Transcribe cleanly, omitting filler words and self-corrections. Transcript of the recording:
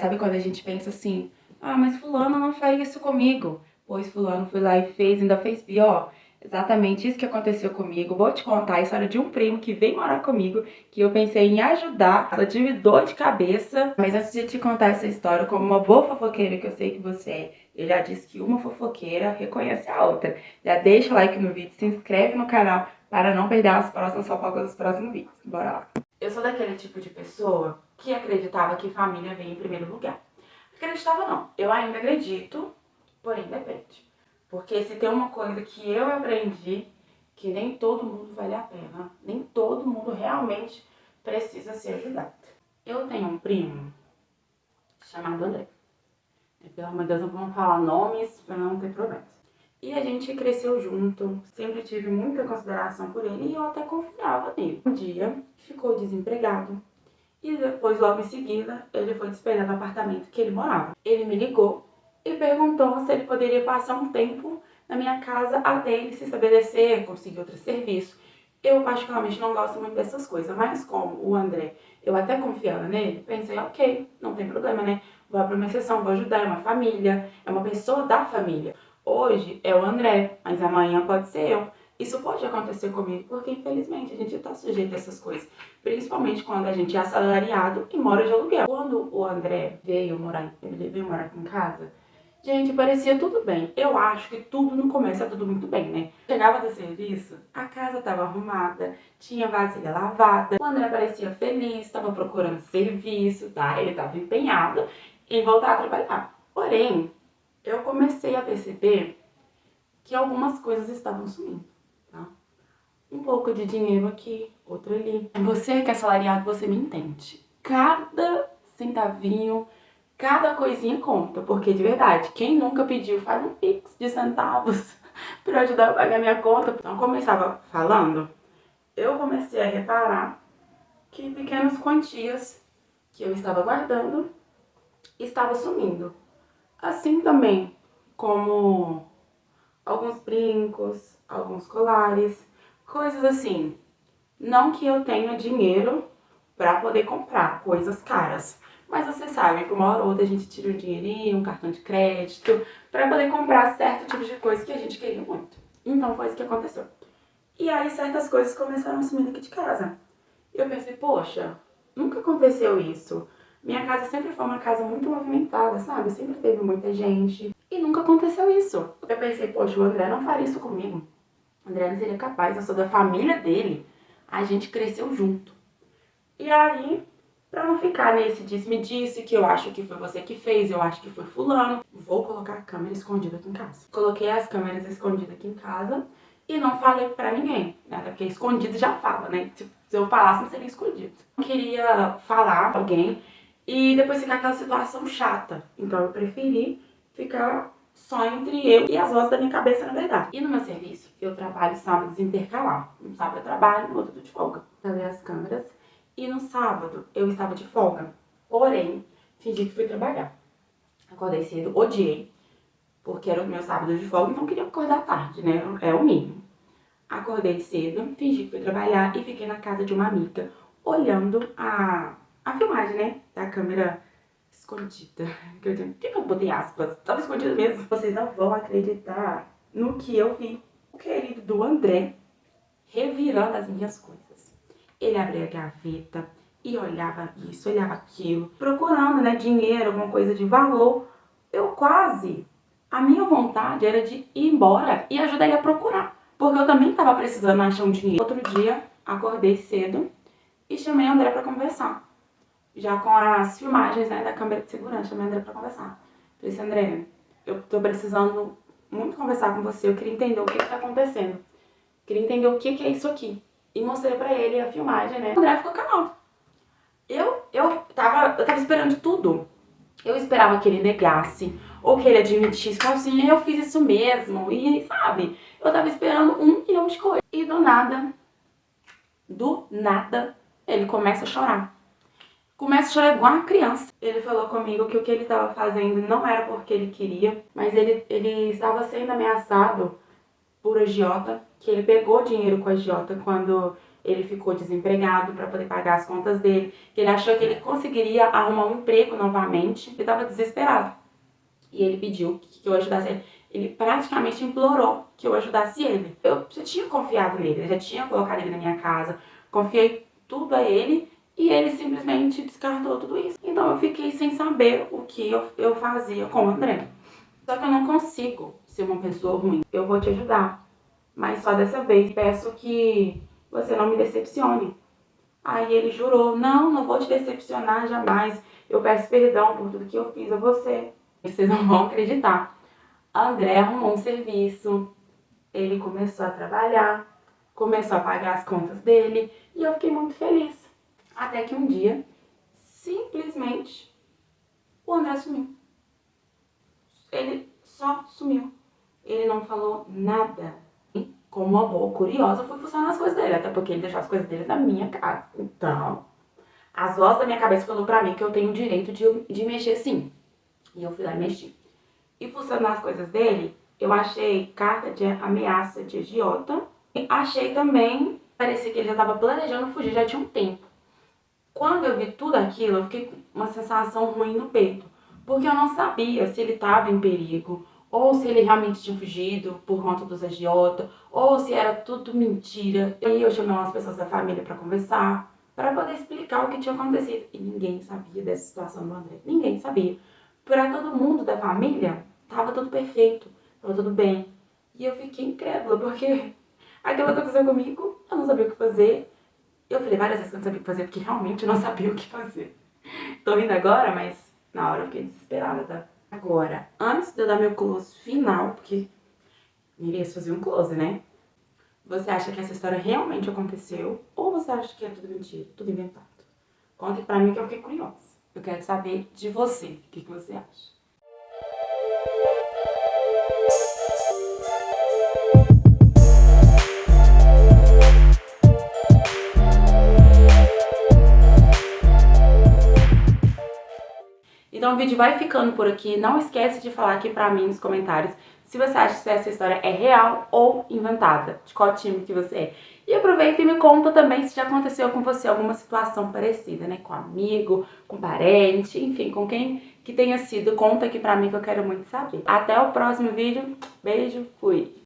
sabe quando a gente pensa assim, ah, mas fulano não faz isso comigo, pois fulano foi lá e fez, ainda fez pior. Exatamente isso que aconteceu comigo. Vou te contar a história de um primo que veio morar comigo, que eu pensei em ajudar, ela tive dor de cabeça. Mas antes de te contar essa história, como uma boa fofoqueira que eu sei que você é, eu já disse que uma fofoqueira reconhece a outra. Já deixa o like no vídeo, se inscreve no canal para não perder as próximas fofocas dos próximos vídeos. Bora lá. Eu sou daquele tipo de pessoa que acreditava que família vem em primeiro lugar. Acreditava não, eu ainda acredito, porém depende. Porque se tem uma coisa que eu aprendi, que nem todo mundo vale a pena, nem todo mundo realmente precisa ser ajudado. Eu tenho um primo chamado André. Pelo amor de Deus, não vamos falar nomes para não ter problemas. E a gente cresceu junto, sempre tive muita consideração por ele e eu até confiava nele. Um dia, ficou desempregado e depois, logo em seguida, ele foi despejado do apartamento que ele morava. Ele me ligou e perguntou se ele poderia passar um tempo na minha casa até ele se estabelecer, conseguir outro serviço. Eu particularmente não gosto muito dessas coisas, mas como o André, eu até confiava nele, pensei, ok, não tem problema, né? Vou abrir uma exceção, vou ajudar, é uma família, é uma pessoa da família. Hoje é o André, mas amanhã pode ser eu. Isso pode acontecer comigo, porque infelizmente a gente está sujeito a essas coisas. Principalmente quando a gente é assalariado e mora de aluguel. Quando o André veio morar aqui em casa, gente, parecia tudo bem. Eu acho que tudo no começo é tudo muito bem, né? Chegava do serviço, a casa tava arrumada, tinha vasilha lavada. O André parecia feliz, estava procurando serviço, tá? Ele estava empenhado em voltar a trabalhar. Porém, eu comecei a perceber que algumas coisas estavam sumindo, tá? Um pouco de dinheiro aqui, outro ali. Você que é assalariado, você me entende. Cada centavinho, cada coisinha conta, porque de verdade, quem nunca pediu faz um pix de centavos pra ajudar a pagar minha conta. Então, como eu estava falando, eu comecei a reparar que pequenas quantias que eu estava guardando estavam sumindo. Assim também como alguns brincos, alguns colares, coisas assim. Não que eu tenha dinheiro para poder comprar coisas caras, mas você sabe que uma hora ou outra a gente tira um dinheirinho, um cartão de crédito, para poder comprar certo tipo de coisa que a gente queria muito. Então foi isso que aconteceu. E aí certas coisas começaram a sumir daqui de casa. Eu pensei, poxa, nunca aconteceu isso. Minha casa sempre foi uma casa muito movimentada, sabe? Sempre teve muita gente. E nunca aconteceu isso. Eu pensei, poxa, o André não faria isso comigo. O André não seria capaz, eu sou da família dele. A gente cresceu junto. E aí, pra não ficar nesse disse-me-disse, que eu acho que foi você que fez, eu acho que foi fulano, vou colocar a câmera escondida aqui em casa. Coloquei as câmeras escondidas aqui em casa e não falei pra ninguém, né? Porque escondido já fala, né? Se eu falasse, não seria escondido. Eu queria falar pra alguém e depois ficar aquela situação chata. Então eu preferi ficar só entre eu e as vozes da minha cabeça, na verdade. E no meu serviço, eu trabalho sábados intercalar. Um sábado eu trabalho, no outro eu tô de folga. Instalei as câmeras e no sábado eu estava de folga. Porém, fingi que fui trabalhar. Acordei cedo, odiei, porque era o meu sábado de folga, então queria acordar tarde, né? É o mínimo. Acordei cedo, fingi que fui trabalhar e fiquei na casa de uma amiga, olhando a filmagem, né? Da câmera escondida. Por que eu botei aspas? Tava escondido mesmo. Vocês não vão acreditar no que eu vi. O querido do André revirando as minhas coisas. Ele abria a gaveta e olhava isso, olhava aquilo, procurando, né, dinheiro, alguma coisa de valor. A minha vontade era de ir embora e ajudar ele a procurar, porque eu também estava precisando achar um dinheiro. Outro dia, acordei cedo e chamei a André para conversar. Já com as filmagens, né, da câmera de segurança, chamei a André pra conversar. Falei assim, André, eu tô precisando muito conversar com você, eu queria entender o que tá acontecendo. Queria entender o que é isso aqui. E mostrei pra ele a filmagem, né. O André ficou calado. Eu tava esperando de tudo. Eu esperava que ele negasse, ou que ele admitisse, que assim, eu fiz isso mesmo, e sabe, eu tava esperando 1 milhão de coisas. E do nada, ele começa a chorar. Começa a chorar igual uma criança. Ele falou comigo que o que ele estava fazendo não era porque ele queria, mas ele estava sendo ameaçado por agiota, que ele pegou dinheiro com a agiota quando ele ficou desempregado para poder pagar as contas dele, que ele achou que ele conseguiria arrumar um emprego novamente, ele estava desesperado. E ele pediu que eu ajudasse ele. Ele praticamente implorou que eu ajudasse ele. Eu já tinha confiado nele, eu já tinha colocado ele na minha casa, confiei tudo a ele e ele simplesmente descartou tudo isso. Então eu fiquei sem saber o que eu fazia com o André. Só que eu não consigo ser uma pessoa ruim. Eu vou te ajudar, mas só dessa vez peço que você não me decepcione. Aí ele jurou, não vou te decepcionar jamais. Eu peço perdão por tudo que eu fiz a você. Vocês não vão acreditar. André arrumou um serviço, ele começou a trabalhar, começou a pagar as contas dele e eu fiquei muito feliz. Até que um dia, simplesmente, o André sumiu. Ele só sumiu. Ele não falou nada. Como uma boa curiosa, eu fui fuçar nas coisas dele, até porque ele deixou as coisas dele na minha casa. Então, as vozes da minha cabeça falou pra mim que eu tenho o direito de mexer sim. E eu fui lá e mexi. E fuçando nas coisas dele, eu achei carta de ameaça de agiota. E achei também, parecia que ele já estava planejando fugir, já tinha um tempo. Quando eu vi tudo aquilo, eu fiquei com uma sensação ruim no peito. Porque eu não sabia se ele estava em perigo, ou se ele realmente tinha fugido por conta dos agiotas, ou se era tudo mentira. E aí eu chamei umas pessoas da família para conversar, para poder explicar o que tinha acontecido. E ninguém sabia dessa situação do André. Ninguém sabia. Para todo mundo da família, tava tudo perfeito, tava tudo bem. E eu fiquei incrédula, porque aquilo aconteceu comigo, eu não sabia o que fazer. Eu falei várias vezes que eu não sabia o que fazer, porque realmente eu não sabia o que fazer. Tô rindo agora, mas na hora eu fiquei desesperada, tá? Agora, antes de eu dar meu close final, porque iria fazer um close, né? Você acha que essa história realmente aconteceu? Ou você acha que é tudo mentira, tudo inventado? Conta pra mim que eu fiquei curiosa. Eu quero saber de você, o que você acha. Então o vídeo vai ficando por aqui. Não esquece de falar aqui pra mim nos comentários se você acha que essa história é real ou inventada, de qual time que você é. E aproveita e me conta também se já aconteceu com você alguma situação parecida, né? Com amigo, com parente, enfim, com quem que tenha sido. Conta aqui pra mim que eu quero muito saber. Até o próximo vídeo. Beijo, fui!